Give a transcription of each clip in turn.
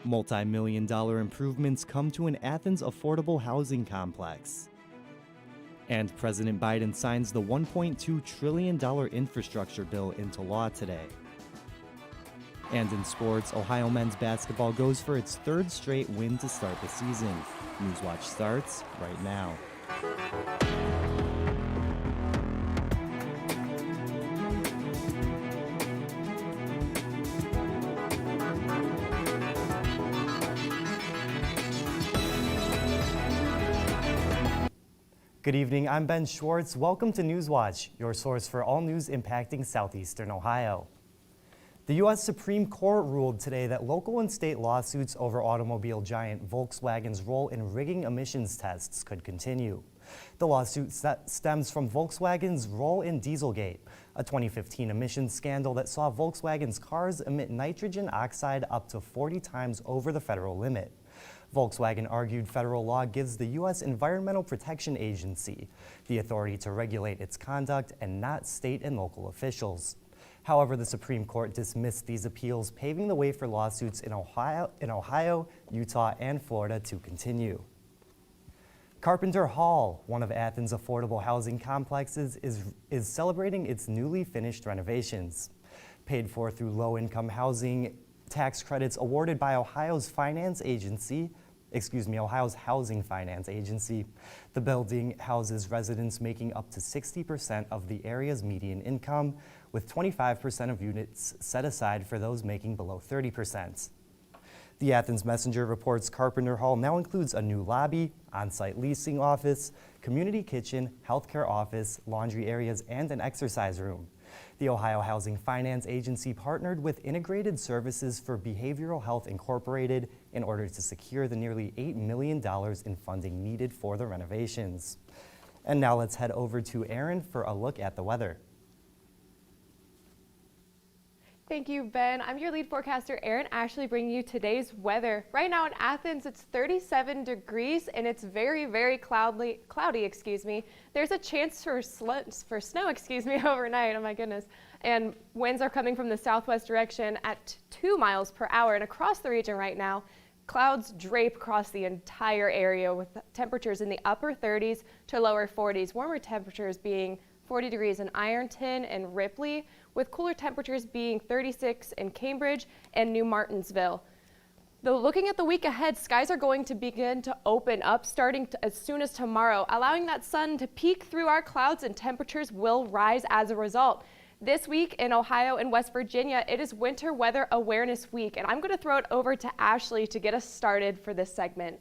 Multi-million-dollar improvements come to an Athens affordable housing complex. And President Biden signs the $1.2 trillion infrastructure bill into law today. And in sports, Ohio men's basketball goes for its third straight win to start the season. Newswatch starts right now. Good evening, I'm Ben Schwartz. Welcome to Newswatch, your source for all news impacting southeastern Ohio. The U.S. Supreme Court ruled today that local and state lawsuits over automobile giant Volkswagen's role in rigging emissions tests could continue. The lawsuit stems from Volkswagen's role in Dieselgate, a 2015 emissions scandal that saw Volkswagen's cars emit nitrogen oxide up to 40 times over the federal limit. Volkswagen argued federal law gives the U.S. Environmental Protection Agency the authority to regulate its conduct and not state and local officials. However, the Supreme Court dismissed these appeals, paving the way for lawsuits in Ohio, Utah, and Florida to continue. Carpenter Hall, one of Athens' affordable housing complexes, is celebrating its newly finished renovations. Paid for through low-income housing tax credits awarded by Ohio's Housing Finance Agency. The building houses residents making up to 60% of the area's median income, with 25% of units set aside for those making below 30%. The Athens Messenger reports Carpenter Hall now includes a new lobby, on-site leasing office, community kitchen, healthcare office, laundry areas, and an exercise room. The Ohio Housing Finance Agency partnered with Integrated Services for Behavioral Health Incorporated in order to secure the nearly $8 million in funding needed for the renovations. And now let's head over to Erin for a look at the weather. Thank you, Ben. I'm your lead forecaster, Erin Ashley, bringing you today's weather. Right now in Athens, it's 37 degrees and it's very, very cloudy. There's a chance for snow, overnight. Oh my goodness. And winds are coming from the southwest direction at 2 miles per hour. And across the region right now, clouds drape across the entire area with temperatures in the upper 30s to lower 40s. Warmer temperatures being 40 degrees in Ironton and Ripley, with cooler temperatures being 36 in Cambridge and New Martinsville. Though looking at the week ahead, skies are going to begin to open up starting as soon as tomorrow, allowing that sun to peek through our clouds, and temperatures will rise as a result. This week in Ohio and West Virginia, it is Winter Weather Awareness Week, and I'm going to throw it over to Ashley to get us started for this segment.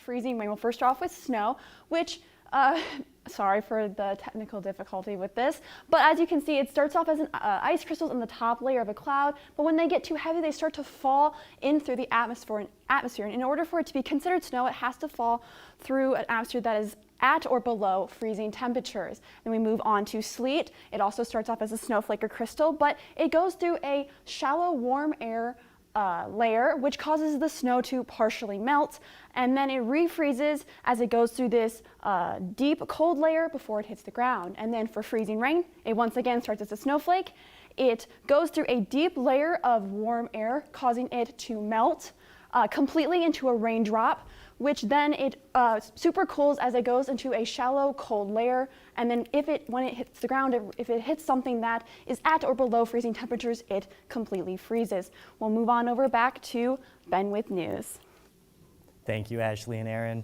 Freezing rain. We'll first start off with snow, which, sorry for the technical difficulty with this, but as you can see, it starts off as ice crystals in the top layer of a cloud, but when they get too heavy, they start to fall in through the atmosphere. And in order for it to be considered snow, it has to fall through an atmosphere that is at or below freezing temperatures. Then we move on to sleet. It also starts off as a snowflake or crystal, but it goes through a shallow warm air layer, which causes the snow to partially melt, and then it refreezes as it goes through this deep cold layer before it hits the ground. And then for freezing rain, it once again starts as a snowflake. It goes through a deep layer of warm air, causing it to melt completely into a raindrop, which then it super cools as it goes into a shallow cold layer. And then when it hits the ground, if it hits something that is at or below freezing temperatures, it completely freezes. We'll move on over back to Ben with news. Thank you, Ashley and Erin.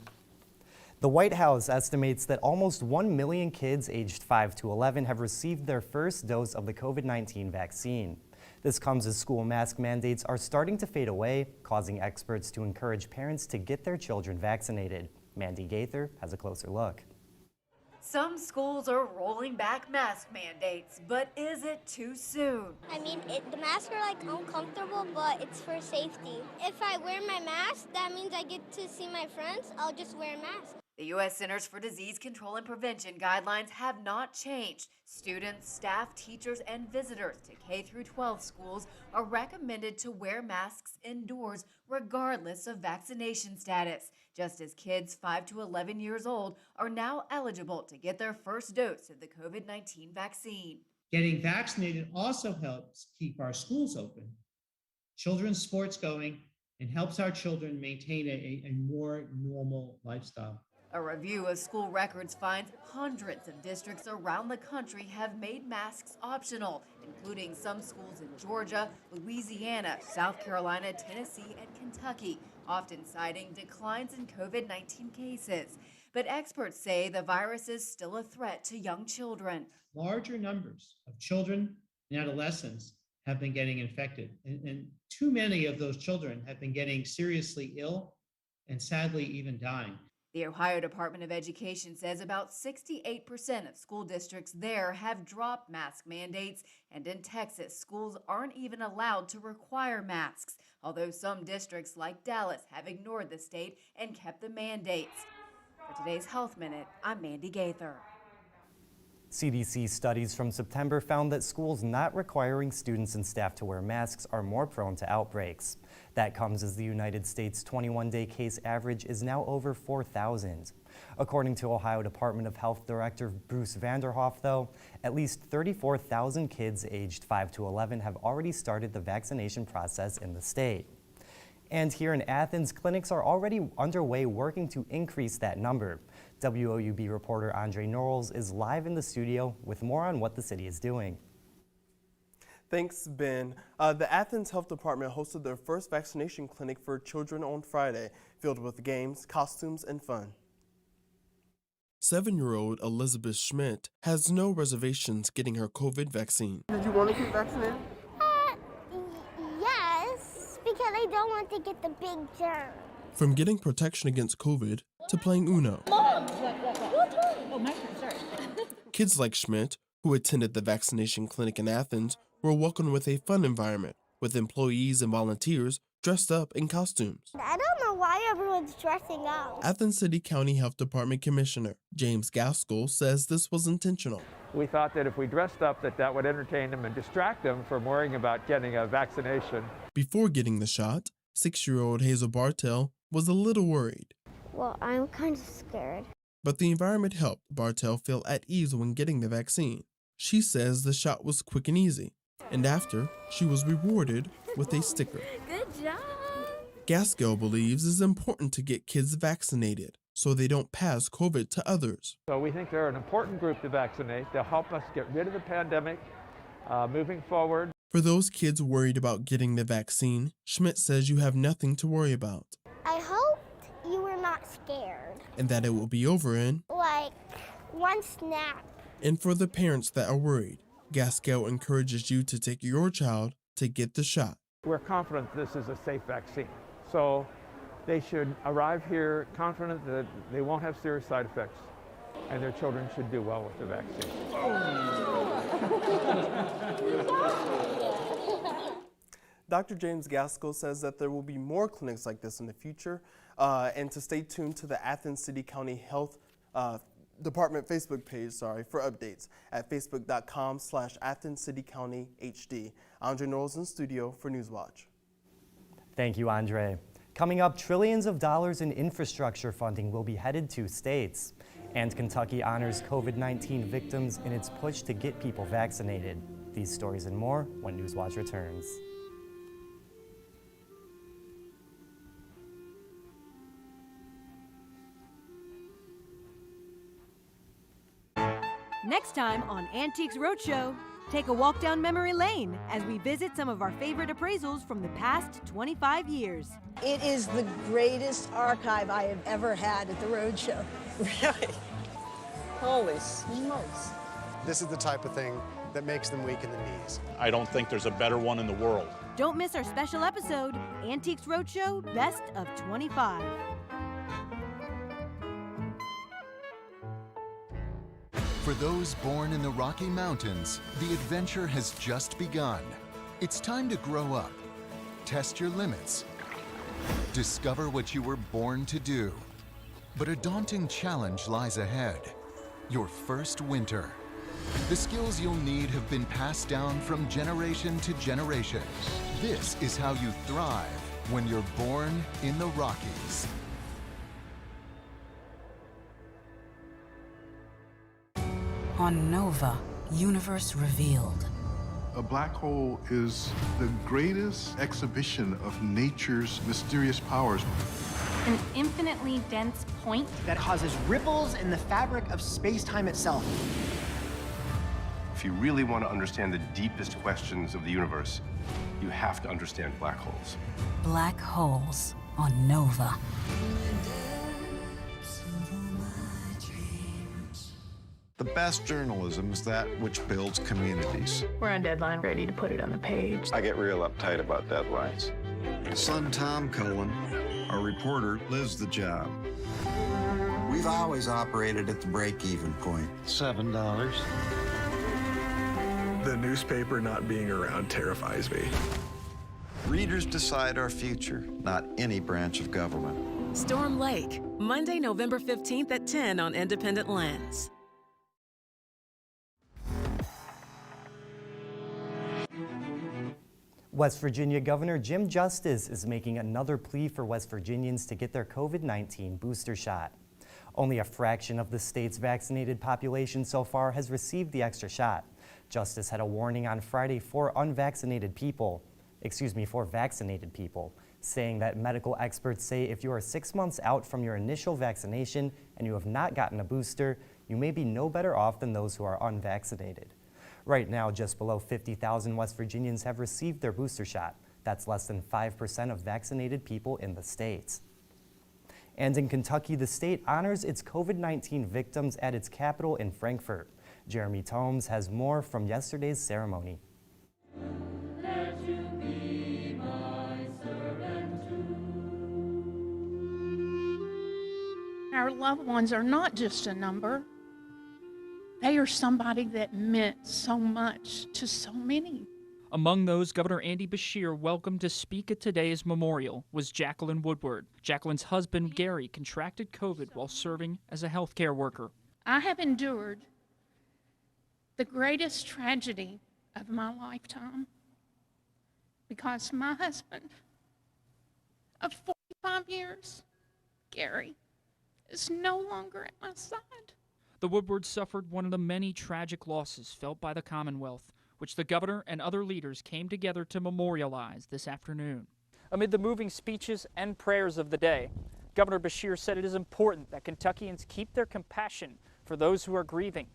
The White House estimates that almost 1 million kids aged 5 to 11 have received their first dose of the COVID-19 vaccine. This comes as school mask mandates are starting to fade away, causing experts to encourage parents to get their children vaccinated. Mandy Gaither has a closer look. Some schools are rolling back mask mandates, but is it too soon? I mean, the masks are uncomfortable, but it's for safety. If I wear my mask, that means I get to see my friends. I'll just wear a mask. The U.S. Centers for Disease Control and Prevention guidelines have not changed. Students, staff, teachers, and visitors to K-12 schools are recommended to wear masks indoors regardless of vaccination status, just as kids 5 to 11 years old are now eligible to get their first dose of the COVID-19 vaccine. Getting vaccinated also helps keep our schools open, children's sports going, and helps our children maintain a more normal lifestyle. A review of school records finds hundreds of districts around the country have made masks optional, including some schools in Georgia, Louisiana, South Carolina, Tennessee, and Kentucky, often citing declines in COVID-19 cases. But experts say the virus is still a threat to young children. Larger numbers of children and adolescents have been getting infected, and too many of those children have been getting seriously ill and sadly even dying. The Ohio Department of Education says about 68% of school districts there have dropped mask mandates, and in Texas, schools aren't even allowed to require masks, although some districts like Dallas have ignored the state and kept the mandates. For today's Health Minute, I'm Mandy Gaither. CDC studies from September found that schools not requiring students and staff to wear masks are more prone to outbreaks. That comes as the United States' 21-day case average is now over 4,000. According to Ohio Department of Health Director Bruce Vanderhoff, though, at least 34,000 kids aged 5 to 11 have already started the vaccination process in the state. And here in Athens, clinics are already underway working to increase that number. WOUB reporter Andre Norrells is live in the studio with more on what the city is doing. Thanks, Ben. The Athens Health Department hosted their first vaccination clinic for children on Friday, filled with games, costumes, and fun. 7-year-old Elizabeth Schmidt has no reservations getting her COVID vaccine. Did you want to get vaccinated? Yes, because I don't want to get the big germ. From getting protection against COVID to playing Uno. Mom! Oh, my turn, sorry. Kids like Schmidt, who attended the vaccination clinic in Athens, were welcomed with a fun environment, with employees and volunteers dressed up in costumes. I don't know why everyone's dressing up. Athens City County Health Department Commissioner James Gaskell says this was intentional. We thought that if we dressed up that would entertain them and distract them from worrying about getting a vaccination. Before getting the shot, 6-year-old Hazel Bartell was a little worried. Well, I'm kind of scared. But the environment helped Bartell feel at ease when getting the vaccine. She says the shot was quick and easy, and after, she was rewarded with a sticker. Good job. Gaskell believes it's important to get kids vaccinated so they don't pass COVID to others. So we think they're an important group to vaccinate. They'll help us get rid of the pandemic moving forward. For those kids worried about getting the vaccine, Schmidt says you have nothing to worry about. I hoped you were not scared. And that it will be over in, Like, one snap. and for the parents that are worried, Gaskell encourages you to take your child to get the shot. We're confident this is a safe vaccine. So they should arrive here confident that they won't have serious side effects and their children should do well with the vaccine. Dr. James Gaskell says that there will be more clinics like this in the future, and to stay tuned to the Athens City County Health Department Facebook page, for updates at facebook.com/Athens City County HD. Andre Norrells in studio for Newswatch. Thank you, Andre. Coming up, trillions of dollars in infrastructure funding will be headed to states. And Kentucky honors COVID-19 victims in its push to get people vaccinated. These stories and more when Newswatch returns. Next time on Antiques Roadshow, take a walk down memory lane as we visit some of our favorite appraisals from the past 25 years. It is the greatest archive I have ever had at the Roadshow. Really? Holy smokes. This is the type of thing that makes them weak in the knees. I don't think there's a better one in the world. Don't miss our special episode, Antiques Roadshow Best of 25. For those born in the Rocky Mountains, the adventure has just begun. It's time to grow up, test your limits, discover what you were born to do. But a daunting challenge lies ahead. Your first winter. The skills you'll need have been passed down from generation to generation. This is how you thrive when you're born in the Rockies. On Nova, Universe revealed. A black hole is the greatest exhibition of nature's mysterious powers. An infinitely dense point that causes ripples in the fabric of space-time itself. If you really want to understand the deepest questions of the universe, you have to understand black holes. Black holes on Nova. The best journalism is that which builds communities. We're on deadline, ready to put it on the page. I get real uptight about deadlines. Son Tom Cullen, our reporter, lives the job. We've always operated at the break-even point. $7. The newspaper not being around terrifies me. Readers decide our future, not any branch of government. Storm Lake, Monday, November 15th at 10 on Independent Lens. West Virginia Governor Jim Justice is making another plea for West Virginians to get their COVID-19 booster shot. Only a fraction of the state's vaccinated population so far has received the extra shot. Justice had a warning on Friday for vaccinated people, saying that medical experts say if you are 6 months out from your initial vaccination and you have not gotten a booster, you may be no better off than those who are unvaccinated. Right now, just below 50,000 West Virginians have received their booster shot. That's less than 5% of vaccinated people in the state. And in Kentucky, the state honors its COVID-19 victims at its capital in Frankfort. Jeremy Tomes has more from yesterday's ceremony. Our loved ones are not just a number. They are somebody that meant so much to so many. Among those Governor Andy Beshear welcomed to speak at today's memorial was Jacqueline Woodward. Jacqueline's husband, Gary, contracted COVID while serving as a healthcare worker. I have endured the greatest tragedy of my lifetime because my husband of 45 years, Gary, is no longer at my side. The Woodwards suffered one of the many tragic losses felt by the Commonwealth, which the governor and other leaders came together to memorialize this afternoon. Amid the moving speeches and prayers of the day, Governor Beshear said it is important that Kentuckians keep their compassion for those who are grieving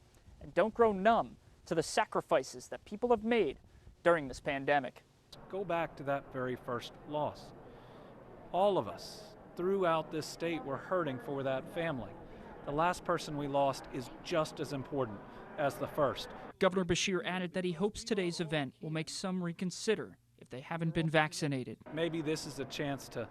and don't grow numb to the sacrifices that people have made during this pandemic. Go back to that very first loss. All of us throughout this state were hurting for that family. The last person we lost is just as important as the first. Governor Beshear added that he hopes today's event will make some reconsider if they haven't been vaccinated. Maybe this is a chance to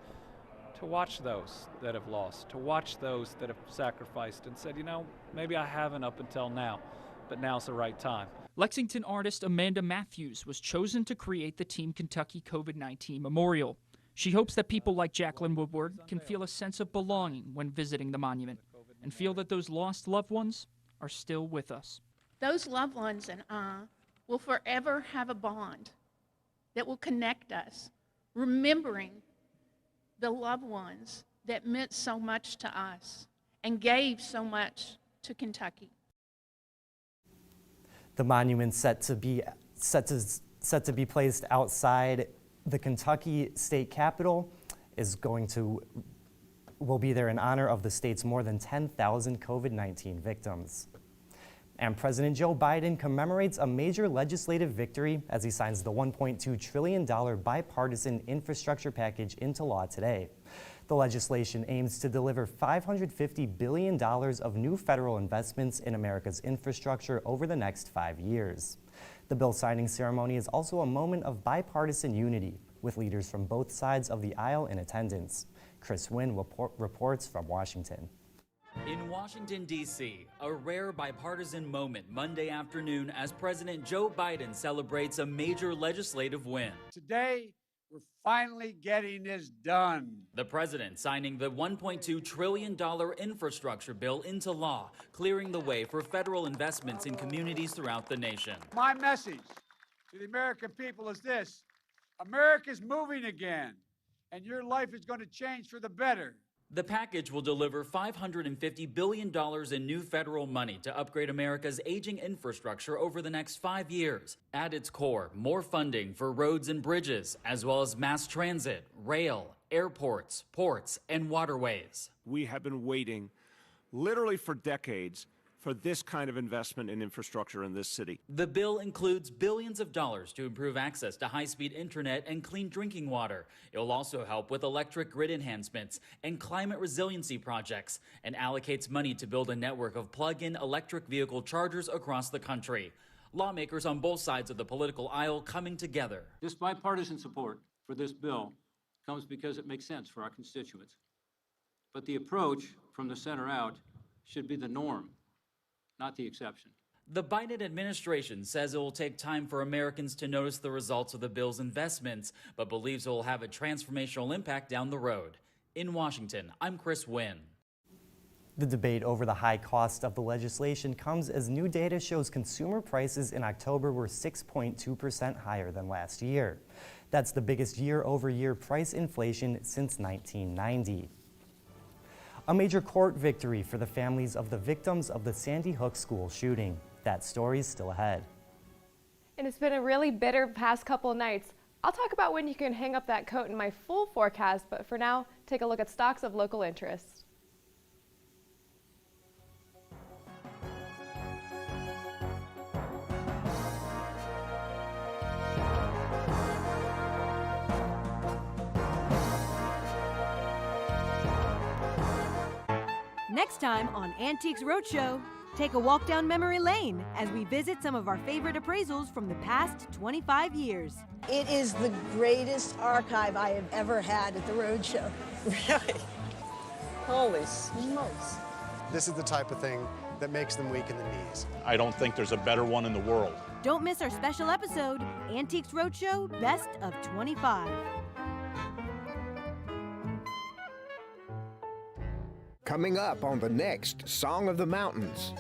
watch those that have lost, to watch those that have sacrificed and said, you know, maybe I haven't up until now, but now's the right time. Lexington artist Amanda Matthews was chosen to create the Team Kentucky COVID-19 Memorial. She hopes that people like Jacqueline Woodward can feel a sense of belonging when visiting the monument and feel that those lost loved ones are still with us. Those loved ones and I will forever have a bond that will connect us, remembering the loved ones that meant so much to us and gave so much to Kentucky. The monument set to be placed outside the Kentucky State Capitol will be there in honor of the state's more than 10,000 COVID-19 victims. And President Joe Biden commemorates a major legislative victory as he signs the $1.2 trillion bipartisan infrastructure package into law today. The legislation aims to deliver $550 billion of new federal investments in America's infrastructure over the next 5 years. The bill signing ceremony is also a moment of bipartisan unity, with leaders from both sides of the aisle in attendance. Chris Wynn reports from Washington. In Washington, D.C., a rare bipartisan moment Monday afternoon as President Joe Biden celebrates a major legislative win. Today, we're finally getting this done. The president signing the $1.2 trillion infrastructure bill into law, clearing the way for federal investments in communities throughout the nation. My message to the American people is this: America's moving again, and your life is going to change for the better. The package will deliver $550 billion in new federal money to upgrade America's aging infrastructure over the next 5 years. At its core, more funding for roads and bridges, as well as mass transit, rail, airports, ports, and waterways. We have been waiting literally for decades for this kind of investment in infrastructure in this city. The bill includes billions of dollars to improve access to high-speed internet and clean drinking water. It will also help with electric grid enhancements and climate resiliency projects, and allocates money to build a network of plug-in electric vehicle chargers across the country. Lawmakers on both sides of the political aisle coming together. This bipartisan support for this bill comes because it makes sense for our constituents. But the approach from the center out should be the norm, not the exception. The Biden administration says it will take time for Americans to notice the results of the bill's investments, but believes it will have a transformational impact down the road. In Washington, I'm Chris Wynn. The debate over the high cost of the legislation comes as new data shows consumer prices in October were 6.2% higher than last year. That's the biggest year-over-year price inflation since 1990. A major court victory for the families of the victims of the Sandy Hook school shooting. That story's still ahead. And it's been a really bitter past couple of nights. I'll talk about when you can hang up that coat in my full forecast, but for now, take a look at stocks of local interest. Next time on Antiques Roadshow, take a walk down memory lane as we visit some of our favorite appraisals from the past 25 years. It is the greatest archive I have ever had at the Roadshow. Really? Holy smokes. This is the type of thing that makes them weak in the knees. I don't think there's a better one in the world. Don't miss our special episode, Antiques Roadshow Best of 25. Coming up on the next Song of the Mountains.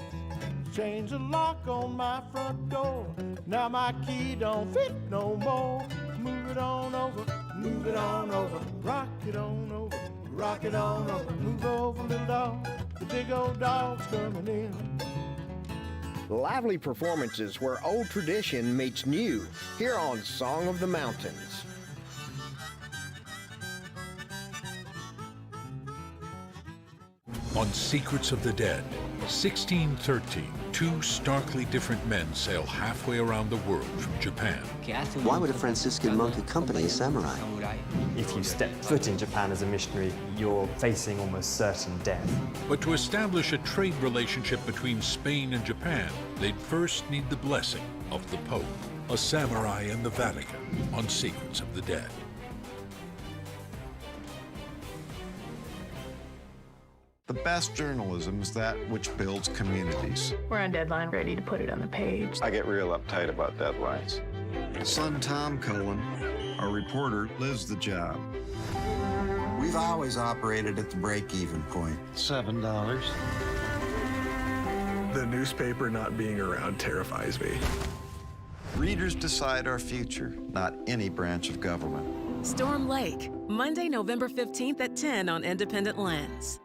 Change the lock on my front door. Now my key don't fit no more. Move it on over, move it on over. Rock it on over, rock it on over. Move over, little dog. The big old dog's coming in. Lively performances where old tradition meets new here on Song of the Mountains. On Secrets of the Dead, 1613, two starkly different men sail halfway around the world from Japan. Why would a Franciscan monk accompany a samurai? If you step foot in Japan as a missionary, you're facing almost certain death. But to establish a trade relationship between Spain and Japan, they'd first need the blessing of the Pope. A samurai in the Vatican on Secrets of the Dead. The best journalism is that which builds communities. We're on deadline, ready to put it on the page. I get real uptight about deadlines. Son Tom Cullen, our reporter, lives the job. We've always operated at the break-even point. $7. The newspaper not being around terrifies me. Readers decide our future, not any branch of government. Storm Lake, Monday, November 15th at 10 on Independent Lens.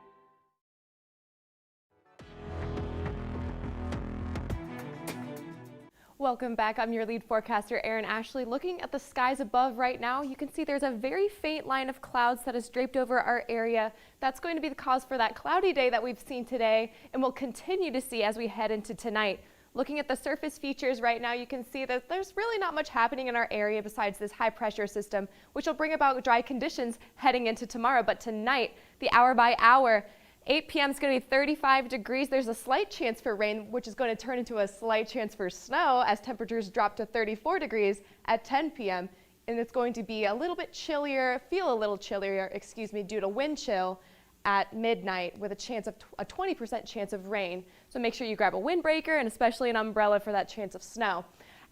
Welcome back. I'm your lead forecaster, Erin Ashley. Looking at the skies above right now, you can see there's a very faint line of clouds that is draped over our area. That's going to be the cause for that cloudy day that we've seen today and will continue to see as we head into tonight. Looking at the surface features right now, you can see that there's really not much happening in our area besides this high pressure system, which will bring about dry conditions heading into tomorrow. But tonight, the hour by hour, 8 p.m. is going to be 35 degrees. There's a slight chance for rain, which is going to turn into a slight chance for snow as temperatures drop to 34 degrees at 10 p.m. And it's going to be a little bit chillier, feel a little chillier, due to wind chill at midnight with a 20% chance of rain. So make sure you grab a windbreaker and especially an umbrella for that chance of snow.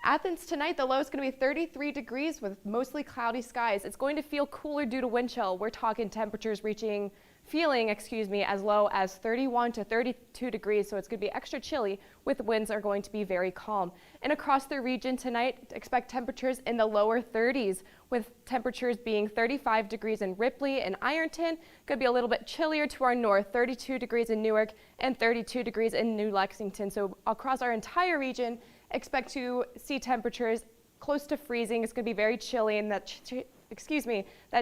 Athens tonight, the low is going to be 33 degrees with mostly cloudy skies. It's going to feel cooler due to wind chill. We're talking temperatures reaching feeling, as low as 31 to 32 degrees, so it's going to be extra chilly with winds are going to be very calm. And across the region tonight, expect temperatures in the lower 30s with temperatures being 35 degrees in Ripley and Ironton. Could be a little bit chillier to our north, 32 degrees in Newark and 32 degrees in New Lexington. So across our entire region, expect to see temperatures close to freezing. It's going to be very chilly, and that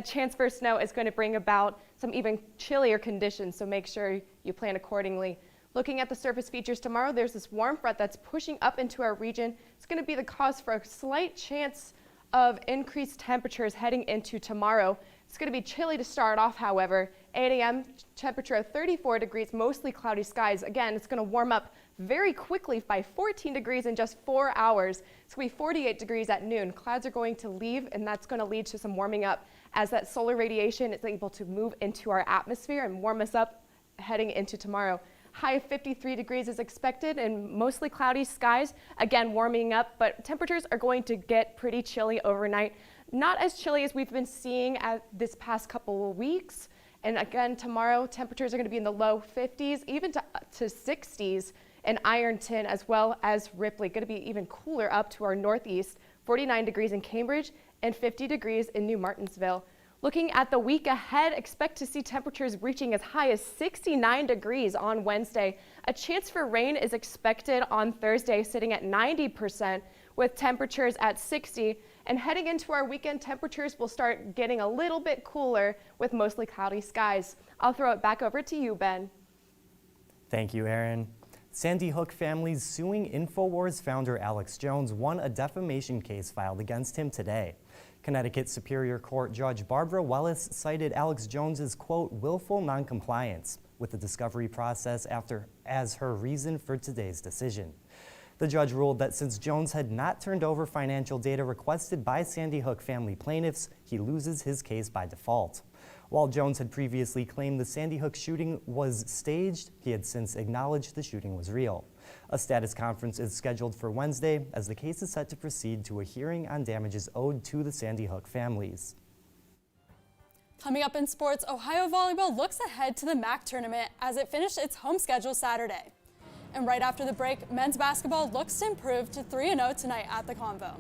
chance for snow is going to bring about some even chillier conditions, so make sure you plan accordingly. Looking at the surface features tomorrow, there's this warm front that's pushing up into our region. It's going to be the cause for a slight chance of increased temperatures heading into tomorrow. It's going to be chilly to start off, however. 8 a.m. temperature of 34 degrees, mostly cloudy skies. Again, it's going to warm up very quickly by 14 degrees in just 4 hours. It's going to be 48 degrees at noon. Clouds are going to leave, and that's going to lead to some warming up as that solar radiation is able to move into our atmosphere and warm us up heading into tomorrow. High of 53 degrees is expected and mostly cloudy skies. Again, warming up, but temperatures are going to get pretty chilly overnight. Not as chilly as we've been seeing at this past couple of weeks. And again, tomorrow, temperatures are going to be in the low 50s, even to 60s in Ironton as well as Ripley. Going to be even cooler up to our northeast, 49 degrees in Cambridge and 50 degrees in New Martinsville. Looking at the week ahead, expect to see temperatures reaching as high as 69 degrees on Wednesday. A chance for rain is expected on Thursday, sitting at 90% with temperatures at 60. And heading into our weekend, temperatures will start getting a little bit cooler with mostly cloudy skies. I'll throw it back over to you, Ben. Thank you, Erin. Sandy Hook families suing InfoWars founder Alex Jones won a defamation case filed against him today. Connecticut Superior Court Judge Barbara Wellis cited Alex Jones's, quote, willful noncompliance with the discovery process as her reason for today's decision. The judge ruled that since Jones had not turned over financial data requested by Sandy Hook family plaintiffs, he loses his case by default. While Jones had previously claimed the Sandy Hook shooting was staged, he had since acknowledged the shooting was real. A status conference is scheduled for Wednesday as the case is set to proceed to a hearing on damages owed to the Sandy Hook families. Coming up in sports, Ohio volleyball looks ahead to the MAC tournament as it finished its home schedule Saturday. And right after the break, men's basketball looks to improve to 3-0 tonight at the Convo.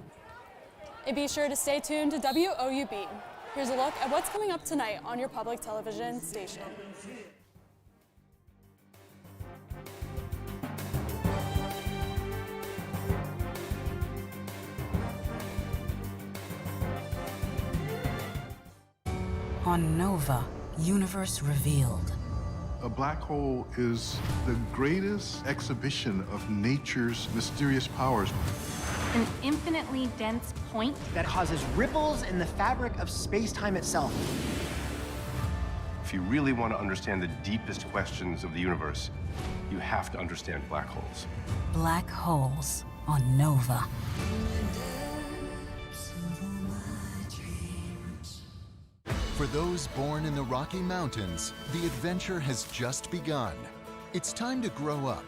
And be sure to stay tuned to WOUB. Here's a look at what's coming up tonight on your public television station. On Nova, Universe Revealed. A black hole is the greatest exhibition of nature's mysterious powers. An infinitely dense point that causes ripples in the fabric of space-time itself. If you really want to understand the deepest questions of the universe, you have to understand black holes. Black holes on Nova. For those born in the Rocky Mountains, the adventure has just begun. It's time to grow up,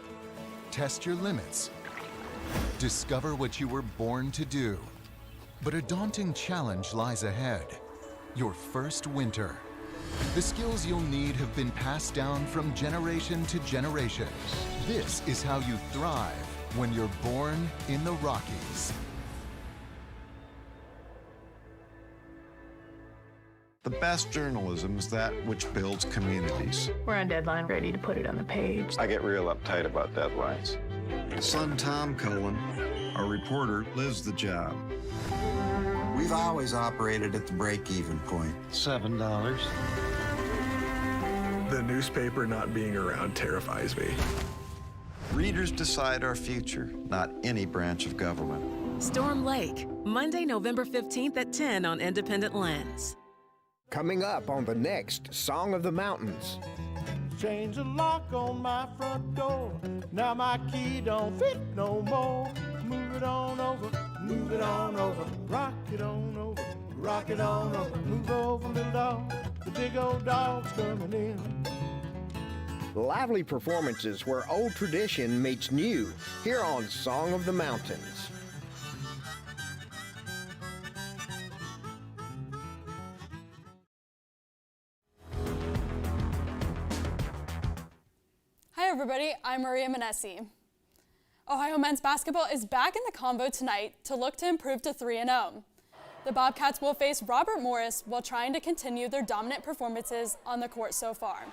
test your limits, discover what you were born to do. But a daunting challenge lies ahead. Your first winter. The skills you'll need have been passed down from generation to generation. This is how you thrive when you're born in the Rockies. The best journalism is that which builds communities. We're on deadline, ready to put it on the page. I get real uptight about deadlines. Son Tom Cullen, our reporter, lives the job. We've always operated at the break-even point. $7. The newspaper not being around terrifies me. Readers decide our future, not any branch of government. Storm Lake, Monday, November 15th at 10 on Independent Lens. Coming up on the next Song of the Mountains. Change the lock on my front door. Now my key don't fit no more. Move it on over, move it on over. Rock it on over, rock it on over. Move over, little dog. The big old dog's coming in. Lively performances where old tradition meets new here on Song of the Mountains. everybody. I'm Maria Manessi. Ohio men's basketball is back in the convo tonight to look to improve to 3-0. The Bobcats will face Robert Morris while trying to continue their dominant performances on the court so far.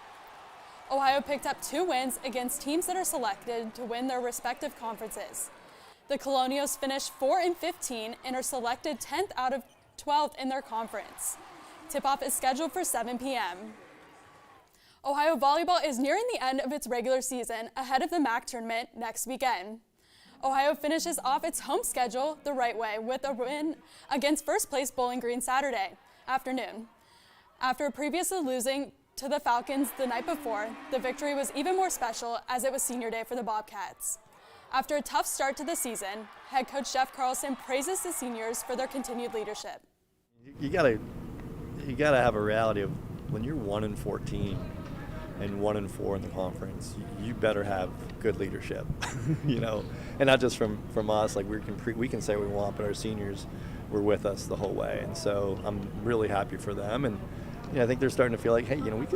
Ohio picked up 2 wins against teams that are selected to win their respective conferences. The Colonials finished 4-15 and are selected 10th out of 12th in their conference. Tip-off is scheduled for 7 p.m. Ohio volleyball is nearing the end of its regular season ahead of the MAC tournament next weekend. Ohio finishes off its home schedule the right way with a win against first place Bowling Green Saturday afternoon. After previously losing to the Falcons the night before, the victory was even more special as it was senior day for the Bobcats. After a tough start to the season, head coach Jeff Carlson praises the seniors for their continued leadership. You gotta have a reality of when you're 1-14 and 1-4 in the conference, you better have good leadership, you know, and not just from us. Like we can say what we want, but our seniors were with us the whole way, and so I'm really happy for them. And you know, I think they're starting to feel like, hey, you know,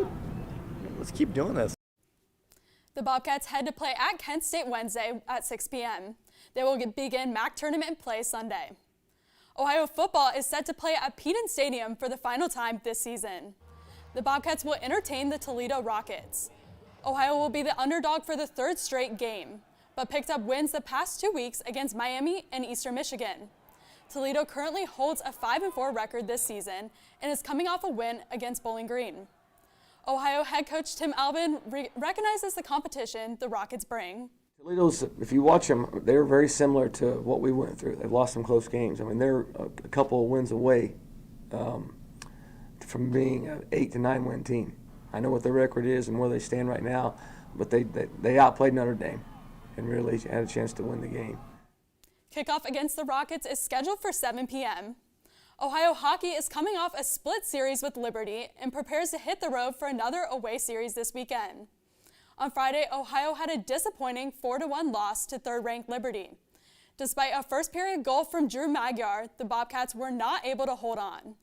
let's keep doing this. The Bobcats head to play at Kent State Wednesday at 6 p.m. They will begin MAC tournament play Sunday. Ohio football is set to play at Peden Stadium for the final time this season. The Bobcats will entertain the Toledo Rockets. Ohio will be the underdog for the 3rd straight game, but picked up wins the past 2 weeks against Miami and Eastern Michigan. Toledo currently holds a 5-4 record this season and is coming off a win against Bowling Green. Ohio head coach Tim Albin recognizes the competition the Rockets bring. Toledo's, if you watch them, they're very similar to what we went through. They've lost some close games. I mean, they're a couple of wins away from being an 8 to 9 win team. I know what their record is and where they stand right now, but they outplayed Notre Dame and really had a chance to win the game. Kickoff against the Rockets is scheduled for 7 p.m. Ohio hockey is coming off a split series with Liberty and prepares to hit the road for another away series this weekend. On Friday, Ohio had a disappointing 4-1 loss to 3rd-ranked Liberty. Despite a first-period goal from Drew Magyar, the Bobcats were not able to hold on.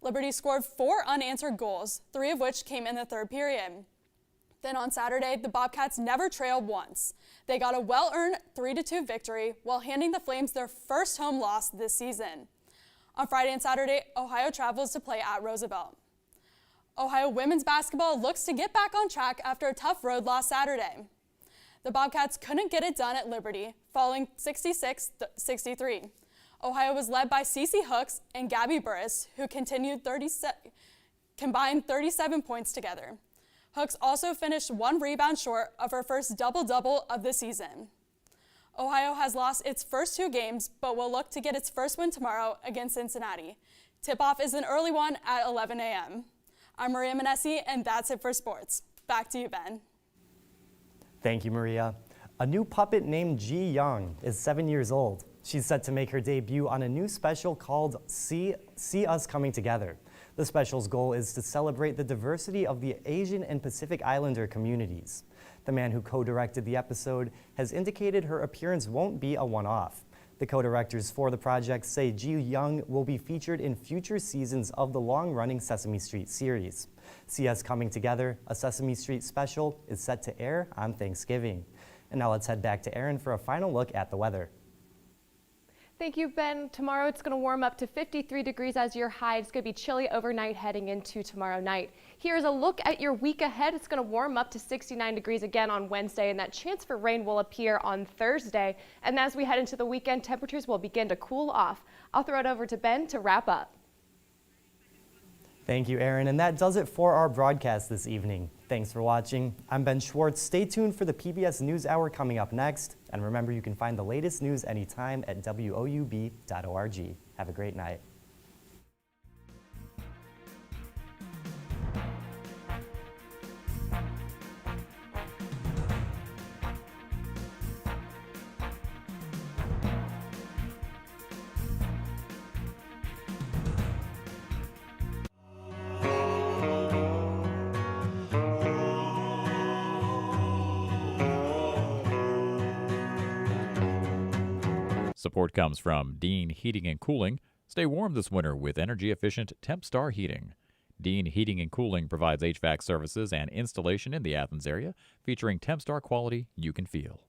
Liberty scored 4 unanswered goals, 3 of which came in the 3rd period. Then on Saturday, the Bobcats never trailed once. They got a well-earned 3-2 victory while handing the Flames their first home loss this season. On Friday and Saturday, Ohio travels to play at Roosevelt. Ohio women's basketball looks to get back on track after a tough road loss Saturday. The Bobcats couldn't get it done at Liberty, falling 66-63. Ohio was led by Cece Hooks and Gabby Burris, who combined 37 points together. Hooks also finished 1 rebound short of her first double-double of the season. Ohio has lost its first 2 games, but will look to get its first win tomorrow against Cincinnati. Tip-off is an early one at 11 a.m. I'm Maria Manessi, and that's it for sports. Back to you, Ben. Thank you, Maria. A new puppet named Ji Young is 7 years old. She's set to make her debut on a new special called See Us Coming Together. The special's goal is to celebrate the diversity of the Asian and Pacific Islander communities. The man who co-directed the episode has indicated her appearance won't be a one-off. The co-directors for the project say Ji Young will be featured in future seasons of the long-running Sesame Street series. See Us Coming Together, a Sesame Street special, is set to air on Thanksgiving. And now let's head back to Erin for a final look at the weather. Thank you, Ben. Tomorrow it's going to warm up to 53 degrees as your high. It's going to be chilly overnight heading into tomorrow night. Here's a look at your week ahead. It's going to warm up to 69 degrees again on Wednesday, and that chance for rain will appear on Thursday. And as we head into the weekend, temperatures will begin to cool off. I'll throw it over to Ben to wrap up. Thank you, Erin, and that does it for our broadcast this evening. Thanks for watching. I'm Ben Schwartz. Stay tuned for the PBS NewsHour coming up next. And remember, you can find the latest news anytime at WOUB.org. Have a great night. Support comes from Dean Heating and Cooling. Stay warm this winter with energy-efficient Temp Star heating. Dean Heating and Cooling provides HVAC services and installation in the Athens area, featuring Tempstar quality you can feel.